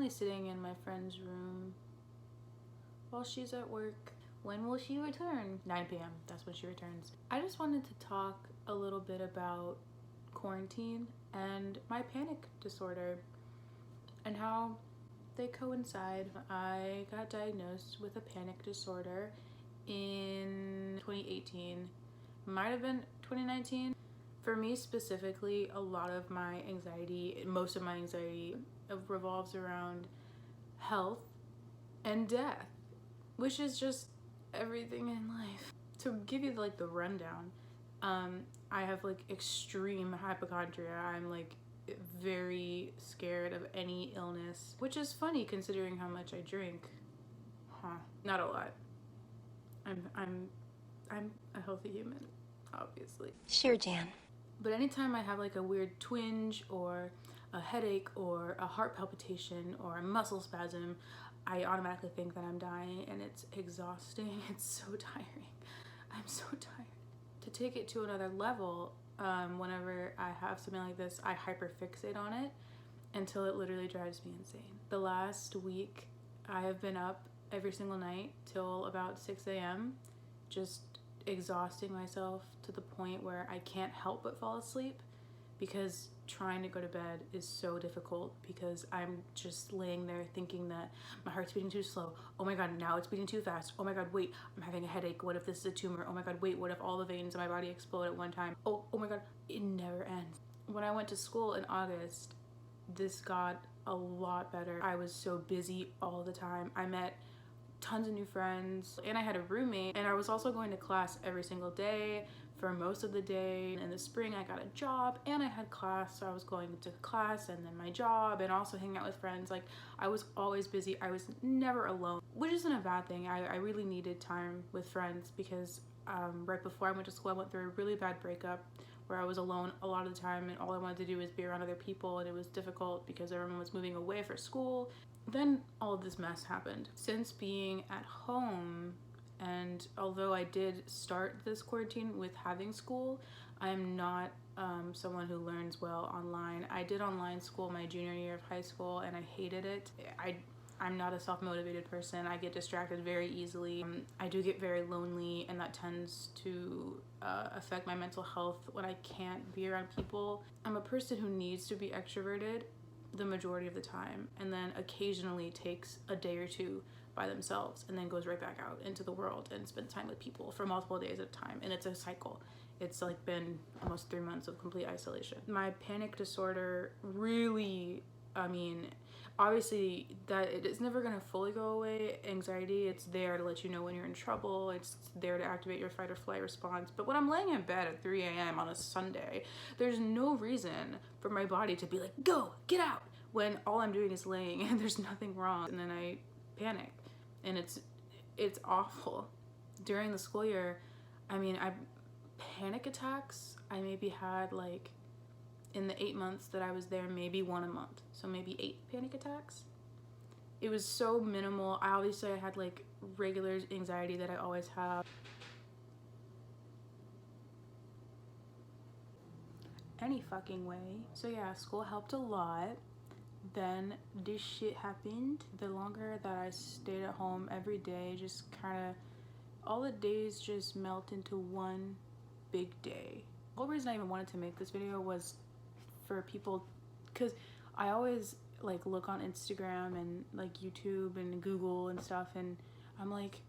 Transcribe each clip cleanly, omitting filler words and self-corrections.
currently sitting in my friend's room while she's at work. When will she return? 9 p.m. That's when she returns. I just wanted to talk a little bit about quarantine and my panic disorder and how they coincide. I got diagnosed with a panic disorder in 2018. Might have been 2019. For me specifically, a lot of my anxiety, most of my anxiety revolves around health and death, which is just everything in life. To give you like the rundown, I have like extreme hypochondria. I'm like very scared of any illness, which is funny considering how much I drink. Not a lot. I'm a healthy human, obviously. Sure, Jan. But anytime I have like a weird twinge or a headache or a heart palpitation or a muscle spasm, I automatically think that I'm dying, and it's exhausting. It's so tiring. I'm so tired. To take it to another level, whenever I have something like this, I hyperfixate on it until it literally drives me insane. The last week, I have been up every single night till about 6 a.m. just exhausting myself to the point where I can't help but fall asleep, because trying to go to bed is so difficult because I'm just laying there thinking that my heart's beating too slow. Oh my god, now it's beating too fast. Oh my god, wait, I'm having a headache. What if this is a tumor? Oh my god, wait, what if all the veins in my body explode at one time? Oh my god, it never ends. When I went to school in August, this got a lot better. I was so busy all the time. I met tons of new friends, and I had a roommate, and I was also going to class every single day for most of the day. In the spring, I got a job and I had class, so I was going to class and then my job and also hanging out with friends. Like, I was always busy. I was never alone, which isn't a bad thing. I really needed time with friends because right before I went to school, I went through a really bad breakup where I was alone a lot of the time, and all I wanted to do was be around other people, and it was difficult because everyone was moving away for school. Then all of this mess happened. Since being at home, and although I did start this quarantine with having school, I'm not someone who learns well online. I did online school my junior year of high school and I hated it. I'm not a self-motivated person. I get distracted very easily. I do get very lonely, and that tends to affect my mental health when I can't be around people. I'm a person who needs to be extroverted the majority of the time, and then occasionally takes a day or two by themselves and then goes right back out into the world and spends time with people for multiple days at a time, and it's a cycle. It's like been almost 3 months of complete isolation. My panic disorder really, obviously that it is never gonna fully go away. Anxiety, it's there to let you know when you're in trouble. It's there to activate your fight or flight response. But when I'm laying in bed at 3 a.m. on a Sunday, there's no reason for my body to be like, go, get out, when all I'm doing is laying and there's nothing wrong. And then I panic, and it's awful. During the school year, I panic attacks, I maybe had like, in the 8 months that I was there, maybe one a month. So maybe 8 panic attacks. It was so minimal. I had like regular anxiety that I always have. Any fucking way. So yeah, school helped a lot. Then this shit happened. The longer that I stayed at home every day, just kind of, all the days just melt into one big day. The whole reason I even wanted to make this video was for people, because I always like look on Instagram and like YouTube and Google and stuff, and I'm like,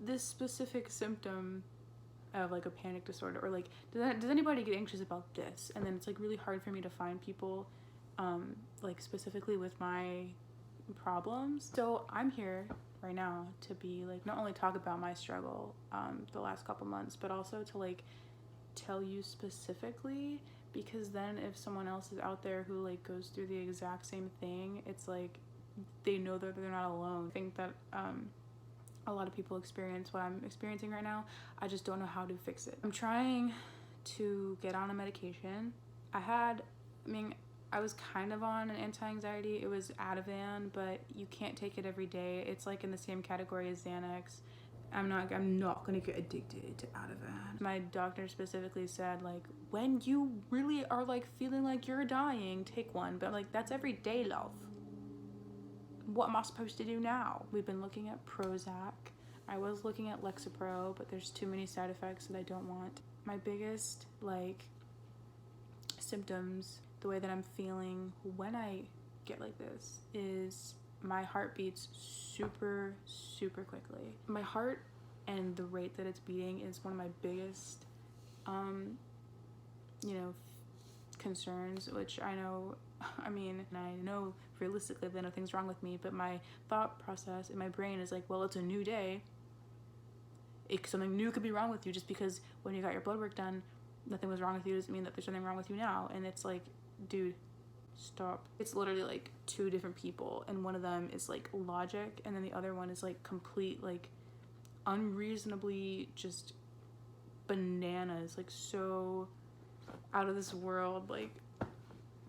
this specific symptom of like a panic disorder, or like, does anybody get anxious about this? And then it's like really hard for me to find people like specifically with my problems. So I'm here right now to be like, not only talk about my struggle the last couple months, but also to like tell you specifically, because then if someone else is out there who like goes through the exact same thing, it's like they know that they're not alone. I think that a lot of people experience what I'm experiencing right now. I just don't know how to fix it. I'm trying to get on a medication. I was kind of on an anti-anxiety. It was Ativan, but you can't take it every day. It's like in the same category as Xanax. I'm not gonna get addicted to Ativan. My doctor specifically said, like, when you really are like feeling like you're dying, take one. But like, that's every day, love. what am I supposed to do now? We've been looking at Prozac. I was looking at Lexapro, but there's too many side effects that I don't want. My biggest like symptoms, the way that I'm feeling when I get like this, is my heart beats super, super quickly. My heart and the rate that it's beating is one of my biggest, concerns, which I know, I know realistically that nothing's wrong with me, but my thought process in my brain is like, well, it's a new day. Something new could be wrong with you. Just because when you got your blood work done, nothing was wrong with you doesn't mean that there's something wrong with you now. And it's like, dude, stop. It's literally like two different people, and one of them is like logic, and then the other one is like complete, like unreasonably just bananas, like so out of this world, like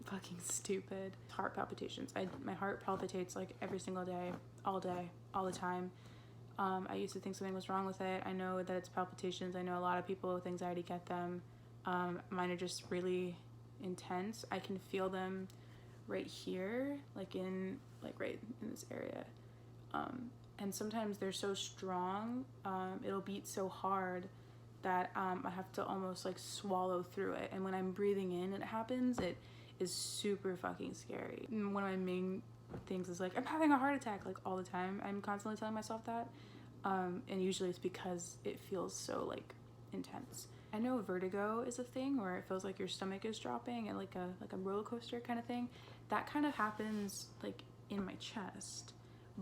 fucking stupid. Heart palpitations. My heart palpitates like every single day, all the time. I used to think something was wrong with it. I know that it's palpitations. I know a lot of people with anxiety get them. Mine are just really intense. I can feel them right here, right in this area. And sometimes they're so strong, it'll beat so hard that I have to almost like swallow through it. And when I'm breathing in, it happens. It is super fucking scary. One of my main things is like, I'm having a heart attack, like all the time. I'm constantly telling myself that. And usually it's because it feels so like intense. I know vertigo is a thing where it feels like your stomach is dropping and like a roller coaster kind of thing. That kind of happens like in my chest,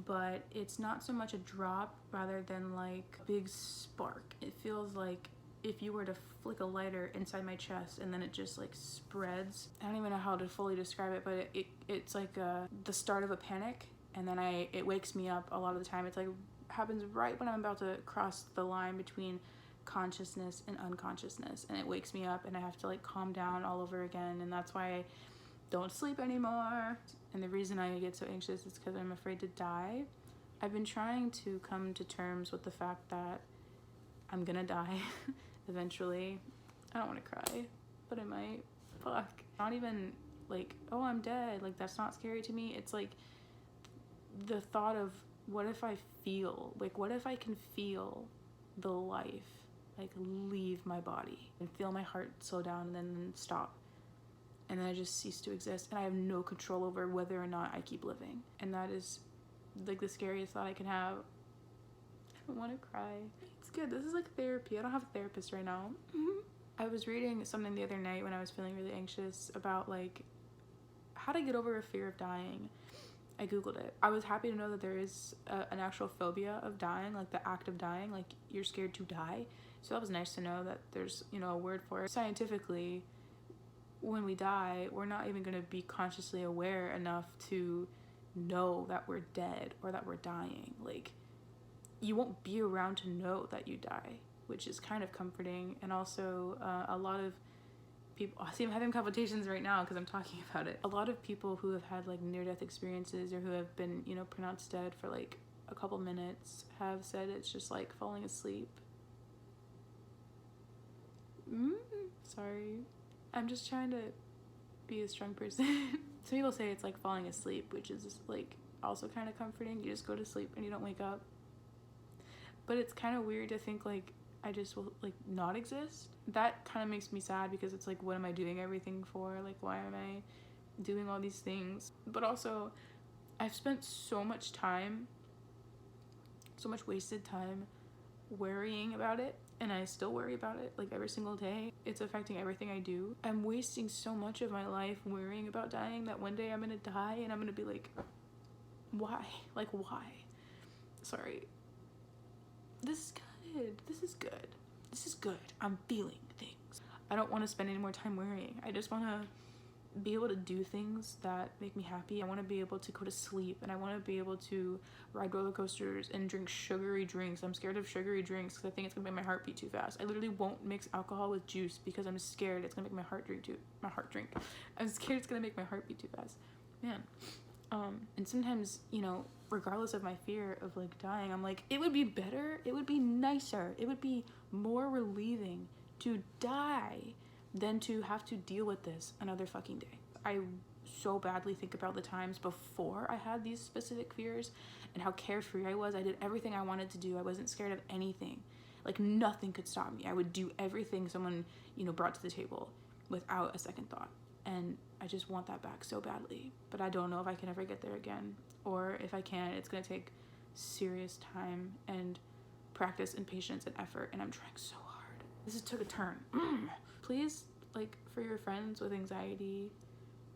but it's not so much a drop rather than like a big spark. It feels like if you were to flick a lighter inside my chest and then it just like spreads. I don't even know how to fully describe it, but it's like the start of a panic, and then it wakes me up a lot of the time. It's like happens right when I'm about to cross the line between consciousness and unconsciousness, and it wakes me up and I have to like calm down all over again, and that's why I don't sleep anymore. And the reason I get so anxious is because I'm afraid to die. I've been trying to come to terms with the fact that I'm gonna die eventually. I don't want to cry, but I might. Fuck. Not even like, oh, I'm dead. Like, that's not scary to me. It's like the thought of what if I can feel the life like leave my body and feel my heart slow down and then stop, and then I just cease to exist, and I have no control over whether or not I keep living. And that is like the scariest thought I can have. I don't want to cry. It's good. This is like therapy. I don't have a therapist right now. I was reading something the other night when I was feeling really anxious about like how to get over a fear of dying. I googled it. I was happy to know that there is an actual phobia of dying, like the act of dying, like you're scared to die. So that was nice to know that there's, a word for it. Scientifically, when we die, we're not even going to be consciously aware enough to know that we're dead or that we're dying. Like, you won't be around to know that you die, which is kind of comforting. And also a lot of people, see, I'm having palpitations right now because I'm talking about it. A lot of people who have had like near-death experiences or who have been, pronounced dead for like a couple minutes have said it's just like falling asleep. Sorry. I'm just trying to be a strong person. Some people say it's like falling asleep, which is like also kind of comforting. You just go to sleep and you don't wake up. But it's kind of weird to think like I just will like not exist. That kind of makes me sad because it's like, what am I doing everything for? Like, why am I doing all these things? But also, I've spent so much time, so much wasted time worrying about it, and I still worry about it like every single day. It's affecting everything I do. I'm wasting so much of my life worrying about dying that one day I'm gonna die and I'm gonna be like, why? Like, why? Sorry. This is good. This is good. This is good. I'm feeling things. I don't want to spend any more time worrying. I just want to be able to do things that make me happy. I want to be able to go to sleep, and I want to be able to ride roller coasters and drink sugary drinks. I'm scared of sugary drinks because I think it's gonna make my heart beat too fast. I literally won't mix alcohol with juice because I'm scared it's gonna make my heart drink. I'm scared it's gonna make my heart beat too fast. Man. And sometimes, regardless of my fear of like dying, I'm like, it would be better, it would be nicer, it would be more relieving to die than to have to deal with this another fucking day. I so badly think about the times before I had these specific fears and how carefree I was. I did everything I wanted to do. I wasn't scared of anything. Like, nothing could stop me. I would do everything someone, brought to the table without a second thought. And I just want that back so badly. But I don't know if I can ever get there again. Or if I can, it's going to take serious time and practice and patience and effort. And I'm trying so hard. This took a turn. Please, like, for your friends with anxiety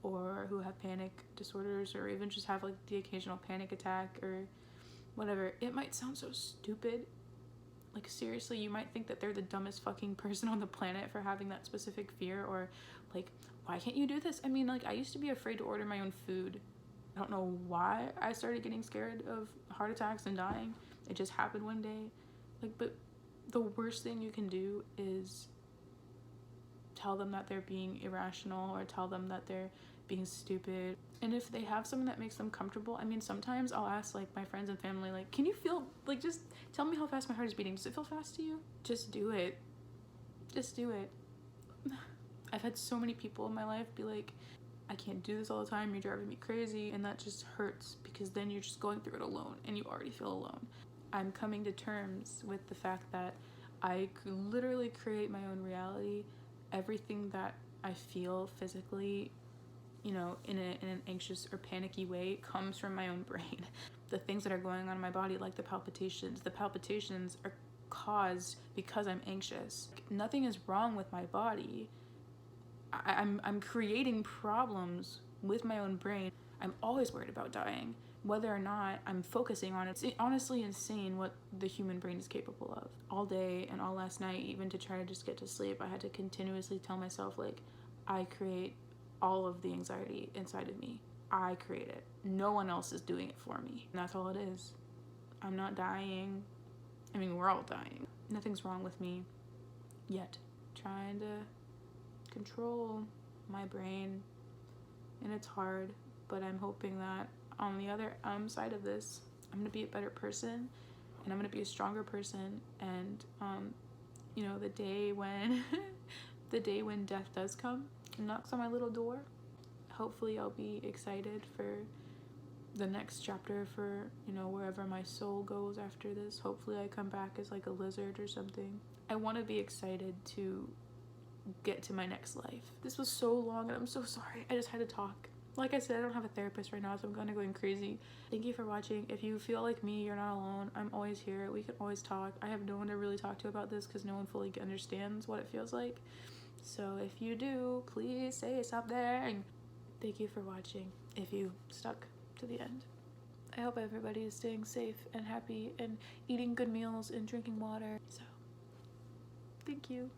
or who have panic disorders or even just have, like, the occasional panic attack or whatever, it might sound so stupid. Like, seriously, you might think that they're the dumbest fucking person on the planet for having that specific fear, or, like, why can't you do this? I mean, like, I used to be afraid to order my own food. I don't know why I started getting scared of heart attacks and dying. It just happened one day. Like, but the worst thing you can do is tell them that they're being irrational or tell them that they're being stupid. And if they have something that makes them comfortable, I mean, sometimes I'll ask, like, my friends and family, like, can you feel, like, just tell me how fast my heart is beating. Does it feel fast to you? Just do it. Just do it. I've had so many people in my life be like, I can't do this all the time, you're driving me crazy, and that just hurts because then you're just going through it alone and you already feel alone. I'm coming to terms with the fact that I could literally create my own reality. Everything that I feel physically, in an anxious or panicky way comes from my own brain. The things that are going on in my body, like the palpitations are caused because I'm anxious. Nothing is wrong with my body. I'm creating problems with my own brain. I'm always worried about dying, whether or not I'm focusing on it. It's honestly insane what the human brain is capable of. All day and all last night, even to try to just get to sleep, I had to continuously tell myself, like, I create all of the anxiety inside of me. I create it. No one else is doing it for me. And that's all it is. I'm not dying. I mean, we're all dying. Nothing's wrong with me yet. Trying to control my brain, and it's hard, but I'm hoping that on the other side of this, I'm gonna be a better person and I'm gonna be a stronger person, and the day when the day when death does come and knocks on my little door, hopefully I'll be excited for the next chapter, for wherever my soul goes after this. Hopefully I come back as like a lizard or something. I want to be excited to get to my next life. This was so long and I'm so sorry. I just had to talk. Like I said, I don't have a therapist right now, so I'm kind of going crazy. Thank you for watching. If you feel like me, you're not alone. I'm always here. We can always talk. I have no one to really talk to about this because no one fully understands what it feels like. So if you do, please say something. Thank you for watching if you stuck to the end. I hope everybody is staying safe and happy and eating good meals and drinking water. So, thank you.